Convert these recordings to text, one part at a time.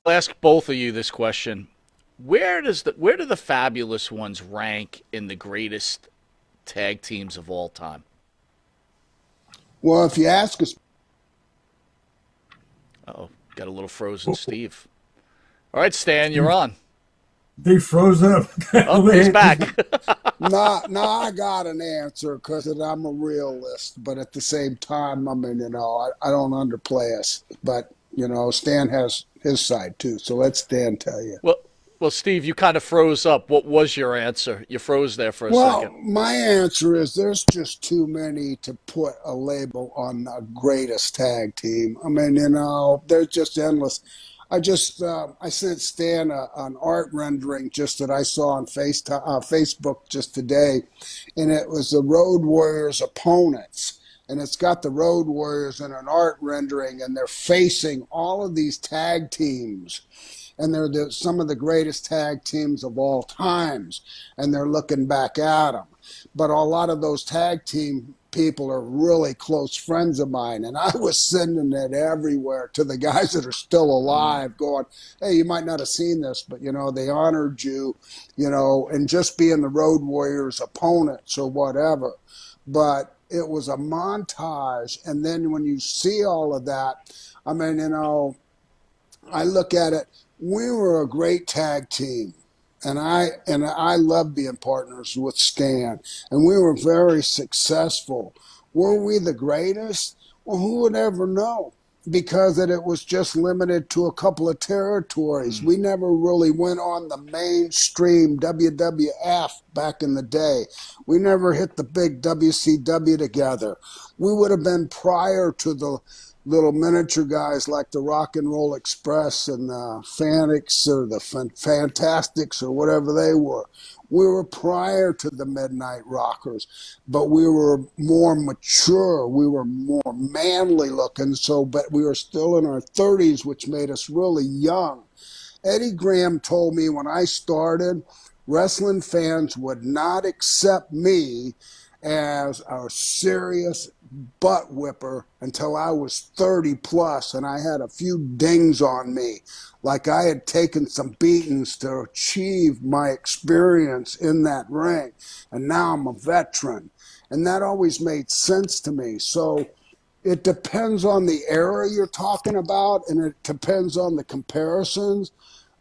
I'll ask both of you this question. Where do the Fabulous Ones rank in the greatest tag teams of all time? Well, if you ask us, Oh, got a little frozen Steve. All right, Stan, you're Steve, on. Steve froze up. Oh, he's back. nah, I got an answer because I'm a realist, but at the same time, I mean, I don't underplay us, but Stan has his side too. So let Stan tell you. well, well, Steve, you kind of froze up. What was your answer? You froze there for a Well, second. my answer is there's just too many to put a label on the greatest tag team. I mean, they're just endless. I sent Stan an art rendering just that I saw on Facebook just today, and it was the Road Warriors opponents, and it's got the Road Warriors in an art rendering, and they're facing all of these tag teams, and they're some of the greatest tag teams of all times, and they're looking back at them. But a lot of those tag team people are really close friends of mine, and I was sending it everywhere to the guys that are still Mm. alive, going, "Hey, you might not have seen this, but they honored you, and just being the Road Warriors opponents or whatever." But it was a montage, and then when you see all of that, I mean, I look at it. We were a great tag team, and I love being partners with Stan, and we were very successful. Were we the greatest? Well, who would ever know? Because it was just limited to a couple of territories. Mm. We never really went on the mainstream WWF back in the day. We never hit the big WCW together. We would have been prior to the little miniature guys like the Rock and Roll Express and the Fanics or the Fantastics or whatever they were. We were prior to the Midnight Rockers, but we were more mature. We were more manly looking. So, but we were still in our 30s, which made us really young. Eddie Graham told me when I started, wrestling fans would not accept me as a serious butt whipper until I was 30 plus and I had a few dings on me. Like I had taken some beatings to achieve my experience in that ring. And now I'm a veteran. And that always made sense to me. So it depends on the era you're talking about, and it depends on the comparisons.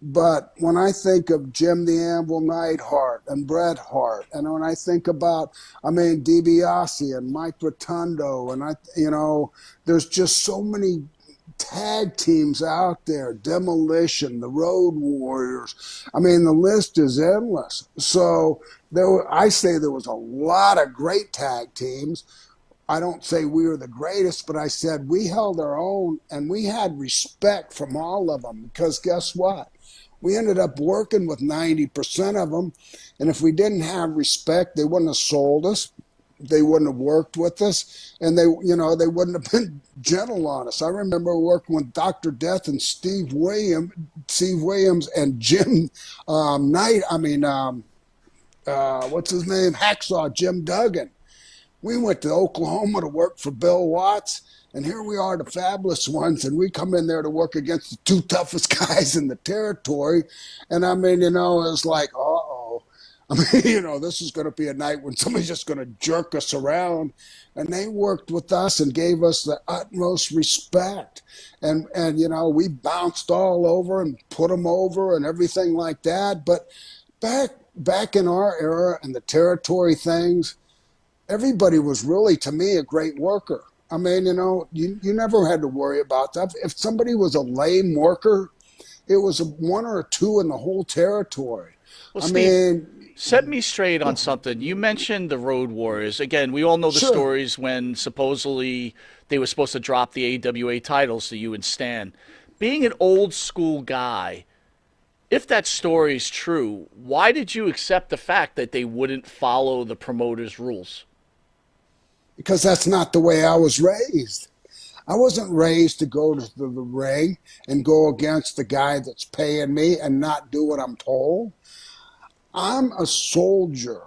But when I think of Jim the Anvil Neidhart and Bret Hart, and when I think about, DiBiase and Mike Rotundo, and there's just so many tag teams out there, Demolition, the Road Warriors. I mean, the list is endless. So I say there was a lot of great tag teams. I don't say we were the greatest, but I said we held our own and we had respect from all of them because guess what? We ended up working with 90% of them. And if we didn't have respect, they wouldn't have sold us. They wouldn't have worked with us. And they wouldn't have been gentle on us. I remember working with Dr. Death and Steve Williams and Jim Knight. What's his name? Hacksaw Jim Duggan. We went to Oklahoma to work for Bill Watts, and here we are, the fabulous ones, and we come in there to work against the two toughest guys in the territory. And it was like, uh-oh. This is going to be a night when somebody's just going to jerk us around. And they worked with us and gave us the utmost respect. And we bounced all over and put them over and everything like that. But back in our era and the territory things, everybody was really, to me, a great worker. You never had to worry about that. If somebody was a lame worker, it was a one or a two in the whole territory. Well, I Steve, mean, set me straight on something. You mentioned the Road Warriors. Again, we all know the sure. stories when supposedly they were supposed to drop the AWA titles to you and Stan. Being an old school guy, if that story is true, why did you accept the fact that they wouldn't follow the promoter's rules? Because that's not the way I was raised. I wasn't raised to go to the ring and go against the guy that's paying me and not do what I'm told. I'm a soldier.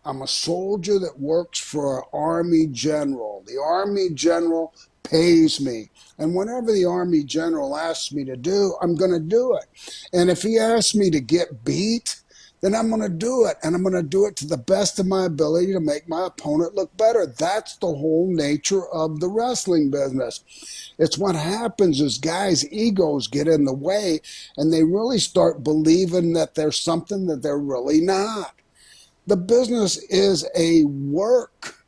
I'm a soldier that works for an army general. The army general pays me. And whatever the Army general asks me to do, I'm going to do it. And if he asks me to get beat, then I'm going to do it. And I'm going to do it to the best of my ability to make my opponent look better. That's the whole nature of the wrestling business. It's what happens is guys' egos get in the way and they really start believing that there's something that they're really not. The business is a work.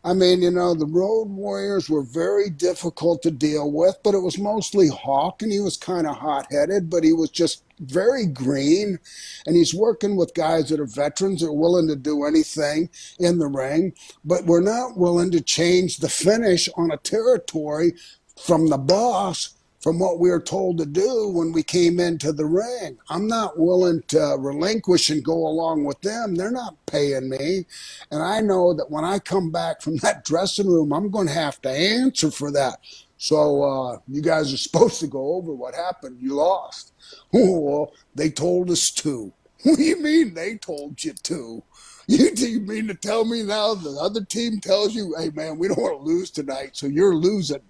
I mean, the Road Warriors were very difficult to deal with, but it was mostly Hawk, and he was kind of hot-headed, but he was just very green, and he's working with guys that are veterans that are willing to do anything in the ring, but we're not willing to change the finish on a territory from the boss, from what we were told to do when we came into the ring. I'm not willing to relinquish and go along with them. They're not paying me. And I know that when I come back from that dressing room, I'm going to have to answer for that. So you guys are supposed to go over what happened. You lost. Oh, well, they told us to. What do you mean they told you to? You mean to tell me now the other team tells you, hey, man, we don't want to lose tonight, so you're losing.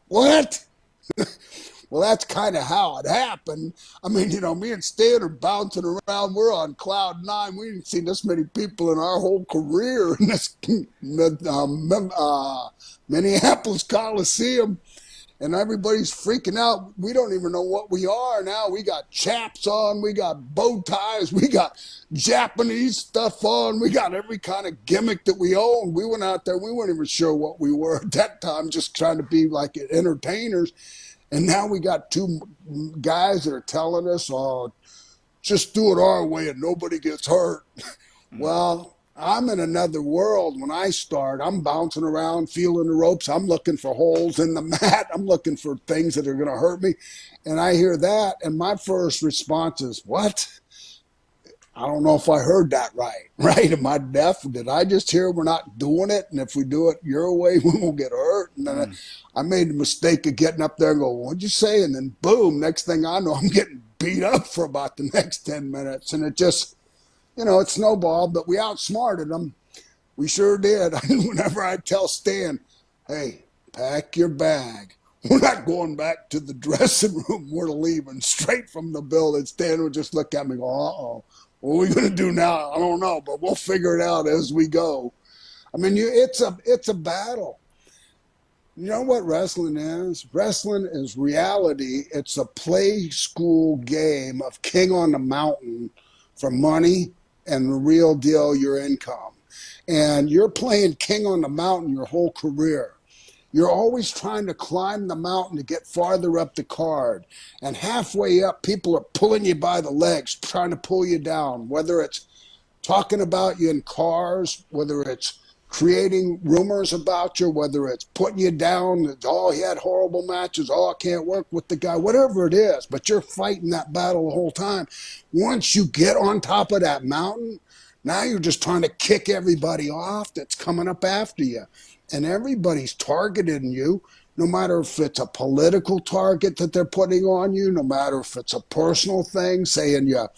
What? Well, that's kind of how it happened. I mean, me and Stan are bouncing around. We're on cloud nine. We ain't seen this many people in our whole career in this Minneapolis Coliseum. And everybody's freaking out. We don't even know what we are now. We got chaps on. We got bow ties. We got Japanese stuff on. We got every kind of gimmick that we own. We went out there. We weren't even sure what we were at that time, just trying to be like entertainers. And now we got two guys that are telling us, oh, just do it our way and nobody gets hurt. Well, I'm in another world when I start. I'm bouncing around, feeling the ropes. I'm looking for holes in the mat. I'm looking for things that are going to hurt me. And I hear that, and my first response is, what? I don't know if I heard that right? Am I deaf? Did I just hear we're not doing it? And if we do it your way, we won't get hurt. And then I made the mistake of getting up there and go, what'd you say? And then boom, next thing I know, I'm getting beat up for about the next 10 minutes. And it just, it snowballed, but we outsmarted them. We sure did. Whenever I tell Stan, hey, pack your bag. We're not going back to the dressing room. We're leaving straight from the building. Stan would just look at me and go, uh-oh. What are we going to do now? I don't know, but we'll figure it out as we go. I mean, it's a battle. You know what wrestling is? Wrestling is reality. It's a play school game of king on the mountain for money and the real deal, your income. And you're playing king on the mountain your whole career. You're always trying to climb the mountain to get farther up the card. And halfway up, people are pulling you by the legs, trying to pull you down, whether it's talking about you in cars, whether it's creating rumors about you, whether it's putting you down, oh, he had horrible matches, oh, I can't work with the guy, whatever it is. But you're fighting that battle the whole time. Once you get on top of that mountain, now you're just trying to kick everybody off that's coming up after you. And everybody's targeting you, no matter if it's a political target that they're putting on you, no matter if it's a personal thing, saying you're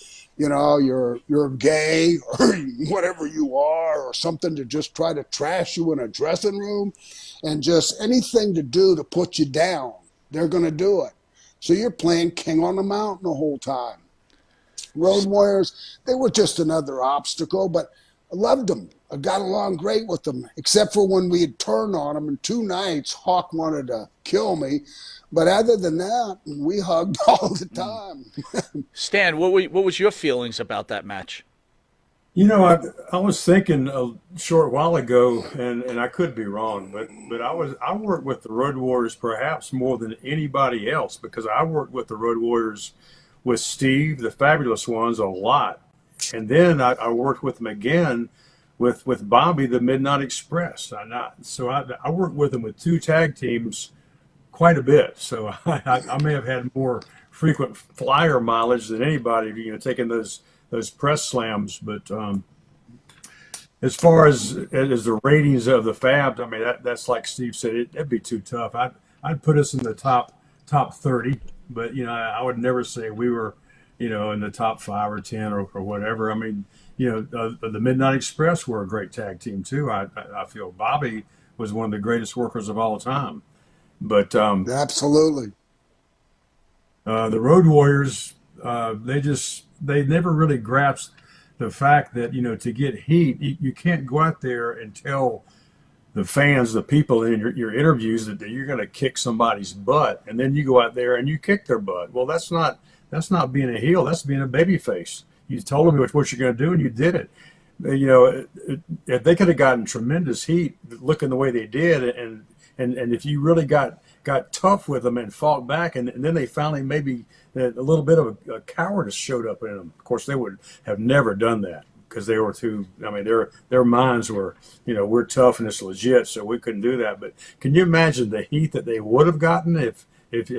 gay or whatever you are, or something to just try to trash you in a dressing room, and just anything to do to put you down, they're going to do it. So you're playing king on the mountain the whole time. Road Warriors, they were just another obstacle, but I loved them. I got along great with them, except for when we had turned on them. And 2 nights, Hawk wanted to kill me. But other than that, we hugged all the time. Stan, what was your feelings about that match? I was thinking a short while ago, and I could be wrong, but I worked with the Road Warriors perhaps more than anybody else, because I worked with the Road Warriors with Steve, the Fabulous Ones, a lot. And then I worked with them again with Bobby, the Midnight Express. I worked with them with 2 tag teams quite a bit. So I may have had more frequent flyer mileage than anybody, taking those press slams. But as far as the ratings of the Fabs, I mean, that's like Steve said, it'd be too tough. I'd put us in the top 30, but I would never say we were in the top 5 or 10 or whatever. I mean, the Midnight Express were a great tag team too. I feel Bobby was one of the greatest workers of all time. But Absolutely. the Road Warriors, they never really grasped the fact that, to get heat, you can't go out there and tell the fans, the people in your interviews that you're going to kick somebody's butt, and then you go out there and you kick their butt. Well, that's not being a heel. That's being a baby face. You told them what you're going to do, and you did it. If they could have gotten tremendous heat looking the way they did, and if you really got tough with them and fought back, and then they finally maybe a little bit of a cowardice showed up in them. Of course, they would have never done that because they were too. I mean, their minds were, we're tough and it's legit, so we couldn't do that. But can you imagine the heat that they would have gotten if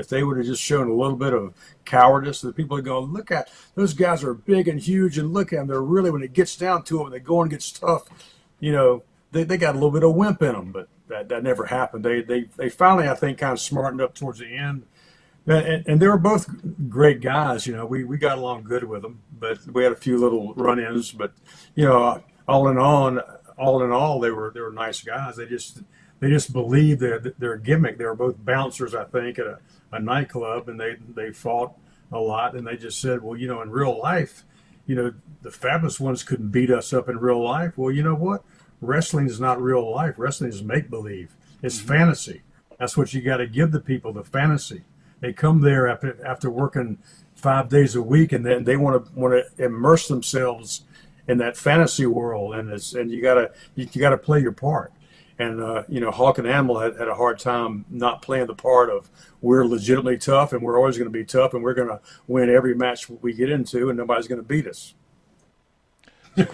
they would have just shown a little bit of cowardice? The people would go, look at those guys are big and huge, and look at them. They're really, when it gets down to them, they go and gets tough. They got a little bit of wimp in them, but that never happened. They finally, I think, kind of smartened up towards the end. And they were both great guys. We got along good with them, but we had a few little run-ins. But all in all, they were nice guys. They just believed their gimmick. They were both bouncers, I think, at a nightclub, and they fought a lot. And they just said, well, in real life, the Fabulous Ones couldn't beat us up in real life. Well, you know what? Wrestling is not real life. Wrestling is make-believe. It's fantasy. That's what you got to give the people, the fantasy. They come there after working 5 days a week, and then they want to immerse themselves in that fantasy world, and you gotta play your part. And Hawk and Animal had a hard time not playing the part of, we're legitimately tough, and we're always going to be tough, and we're going to win every match we get into, and nobody's going to beat us. Great